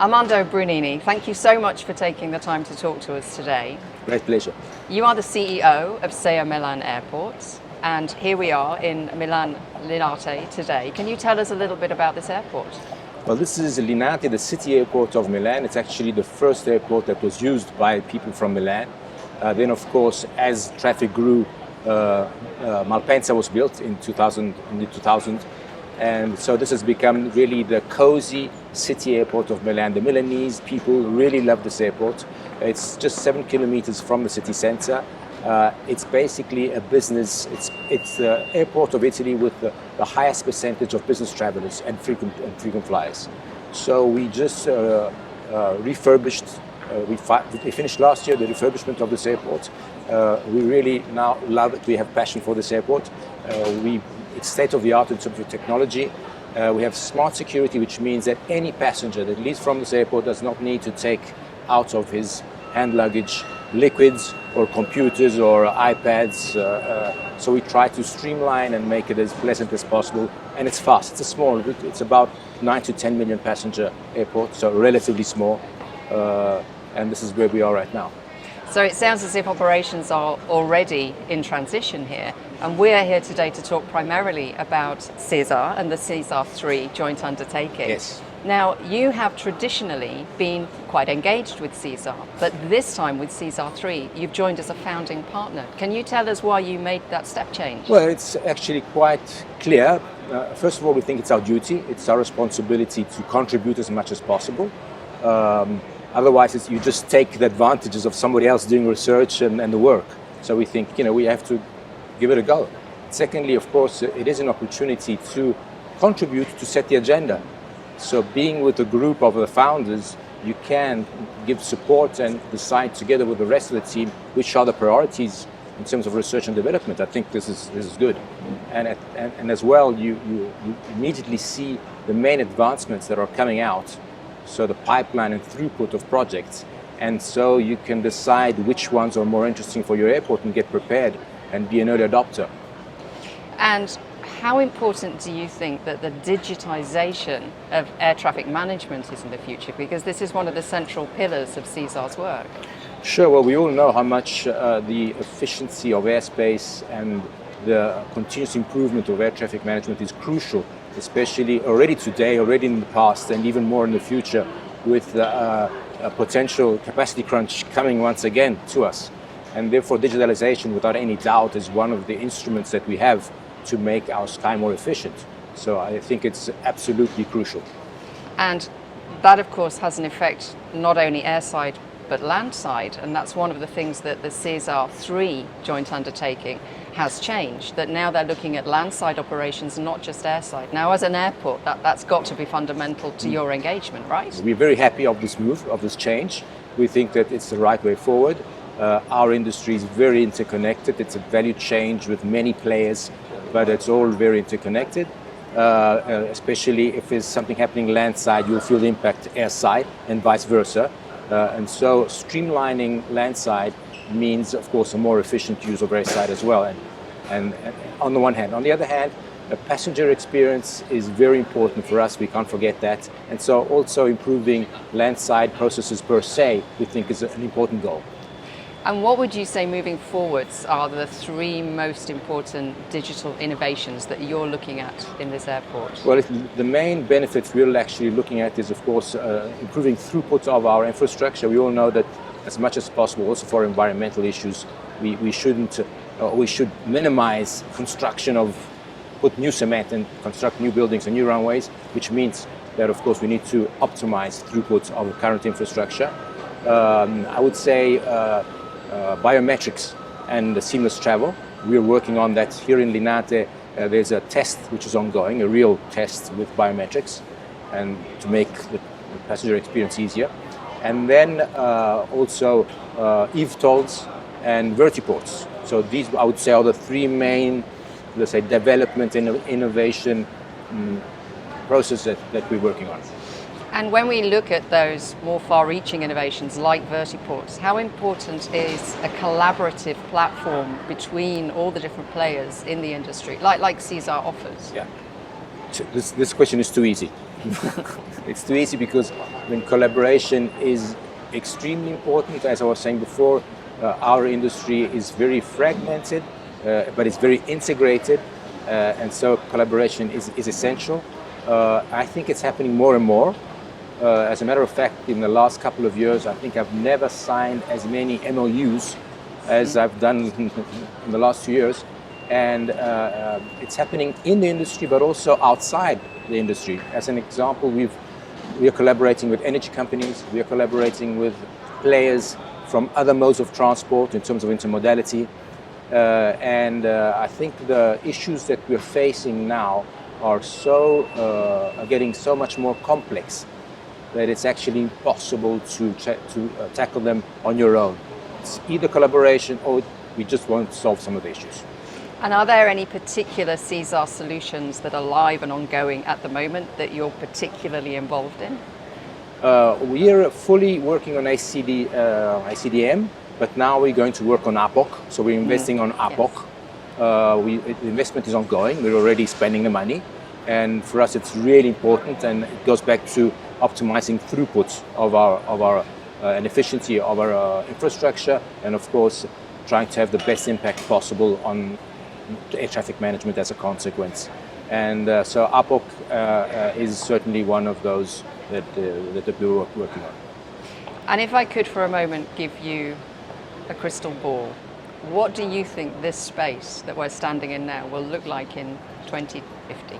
Armando Brunini, thank you so much for taking the time to talk to us today. Great pleasure. You are the CEO of SESAR Milan Airport, and here we are in Milan Linate today. Can you tell us a little bit about this airport? Well, this is Linate, the city airport of Milan. It's actually the first airport that was used by people from Milan. Then, of course, as traffic grew, Malpensa was built in the 2000s. And so this has become really the cozy city airport of Milan. The Milanese people really love this airport. It's just 7 kilometers from the city center. It's basically a business, it's the airport of Italy with the highest percentage of business travelers and frequent flyers. So we just refurbished, we finished last year the refurbishment of this airport. We really now love it. We have passion for this airport. It's state-of-the-art in terms of technology. We have smart security, which means that any passenger that leaves from this airport does not need to take out of his hand luggage liquids or computers or iPads. So we try to streamline and make it as pleasant as possible. And it's fast. It's about 9 to 10 million passenger airport, so relatively small. And this is where we are right now. So it sounds as if operations are already in transition here. And we're here today to talk primarily about SESAR and the SESAR 3 joint undertaking. Yes. Now, you have traditionally been quite engaged with SESAR, but this time with SESAR 3, you've joined as a founding partner. Can you tell us why you made that step change? Well, it's actually quite clear. First of all, we think it's our duty, it's our responsibility to contribute as much as possible. Otherwise, you just take the advantages of somebody else doing research and the work. So we think, we have to give it a go. Secondly, of course, it is an opportunity to contribute to set the agenda. So being with a group of the founders, you can give support and decide together with the rest of the team which are the priorities in terms of research and development. I think this is good. And as well, you immediately see the main advancements that are coming out. So the pipeline and throughput of projects. And so you can decide which ones are more interesting for your airport and get prepared and be an early adopter. And how important do you think that the digitization of air traffic management is in the future? Because this is one of the central pillars of SESAR's work. Sure, well, we all know how much the efficiency of airspace and the continuous improvement of air traffic management is crucial, especially already today, already in the past, and even more in the future with a potential capacity crunch coming once again to us. And therefore, digitalization, without any doubt, is one of the instruments that we have to make our sky more efficient. So I think it's absolutely crucial. And that, of course, has an effect not only airside but landside, and that's one of the things that the SESAR 3 joint undertaking has changed, that now they're looking at landside operations and not just airside. Now, as an airport, that's got to be fundamental to your engagement, right? We're very happy of this move, of this change. We think that it's the right way forward. Our industry is very interconnected. It's a value change with many players, but it's all very interconnected. Especially if there's something happening landside, you'll feel the impact airside and vice versa. And so streamlining landside means, of course, a more efficient use of airside as well. And on the one hand. On the other hand, the passenger experience is very important for us. We can't forget that. And so also improving landside processes per se, we think is an important goal. And what would you say moving forwards are the 3 most important digital innovations that you're looking at in this airport? Well, the main benefits we're actually looking at is, of course, improving throughput of our infrastructure. We all know that as much as possible, also for environmental issues, we should minimize construction of, put new cement and construct new buildings and new runways, which means that, of course, we need to optimize throughput of the current infrastructure. I would say biometrics and seamless travel. We're working on that here in Linate. There's a test which is ongoing, a real test with biometrics, and to make the passenger experience easier. And then also eVTOLs and vertiports. So these, I would say, are the 3 main, let's say, development and innovation processes that we're working on. And when we look at those more far-reaching innovations like vertiports, how important is a collaborative platform between all the different players in the industry, like SESAR offers? Yeah. This question is too easy. It's too easy because collaboration is extremely important. As I was saying before, our industry is very fragmented, but it's very integrated, and so collaboration is essential. I think it's happening more and more. As a matter of fact, in the last couple of years, I think I've never signed as many MOUs as I've done in the last 2 years. And it's happening in the industry, but also outside the industry. As an example, we are collaborating with energy companies, we are collaborating with players from other modes of transport in terms of intermodality. And I think the issues that we're facing now are getting so much more complex that it's actually impossible to tackle them on your own. It's either collaboration or we just won't solve some of the issues. And are there any particular SESAR solutions that are live and ongoing at the moment that you're particularly involved in? We are fully working on ICDM, but now we're going to work on APOC. So we're investing on APOC. Yes. The investment is ongoing. We're already spending the money. And for us, it's really important. And it goes back to optimizing throughput of our and efficiency of our infrastructure. And of course, trying to have the best impact possible on air traffic management as a consequence. And so APOC is certainly one of those that we're working on. And if I could for a moment give you a crystal ball, what do you think this space that we're standing in now will look like in 2050?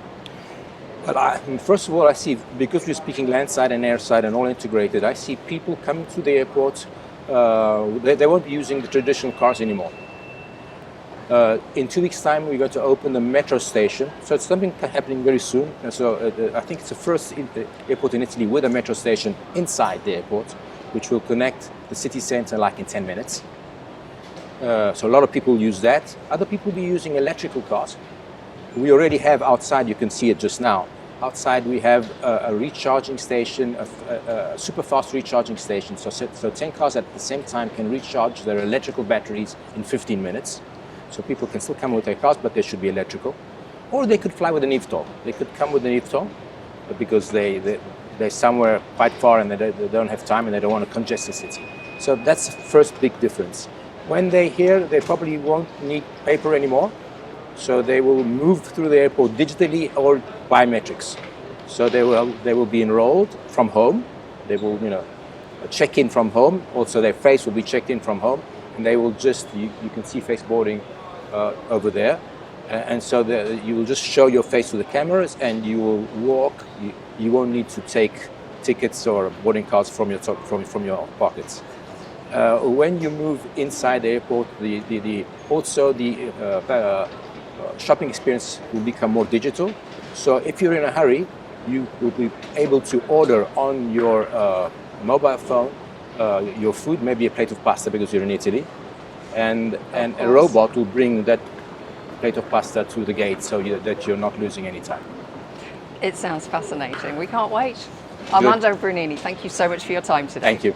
Well, first of all, I see, because we're speaking landside and airside and all integrated, I see people coming to the airport, they won't be using the traditional cars anymore. In 2 weeks' time, we're going to open the metro station. So it's something happening very soon. And so I think it's the first airport in Italy with a metro station inside the airport, which will connect the city center like in 10 minutes. So a lot of people use that. Other people will be using electrical cars. We already have outside, you can see it just now. Outside we have a recharging station, a super fast recharging station. So 10 cars at the same time can recharge their electrical batteries in 15 minutes. So people can still come with their cars, but they should be electrical. Or they could fly with an eVTOL. They could come with an eVTOL, but because they're somewhere quite far and they don't have time and they don't want to congest the city. So that's the first big difference. When they're here, they probably won't need paper anymore. So they will move through the airport digitally or biometrics. So they will be enrolled from home. They will check in from home. Also their face will be checked in from home, and they will just you can see face boarding over there. And so you will just show your face to the cameras, and you will walk. You won't need to take tickets or boarding cards from your pockets. When you move inside the airport, the shopping experience will become more digital. So if you're in a hurry, you will be able to order on your mobile phone your food, maybe a plate of pasta because you're in Italy, and a robot will bring that plate of pasta to the gate so that you're not losing any time. It sounds fascinating. We can't wait. Armando Brunini, thank you so much for your time today. Thank you.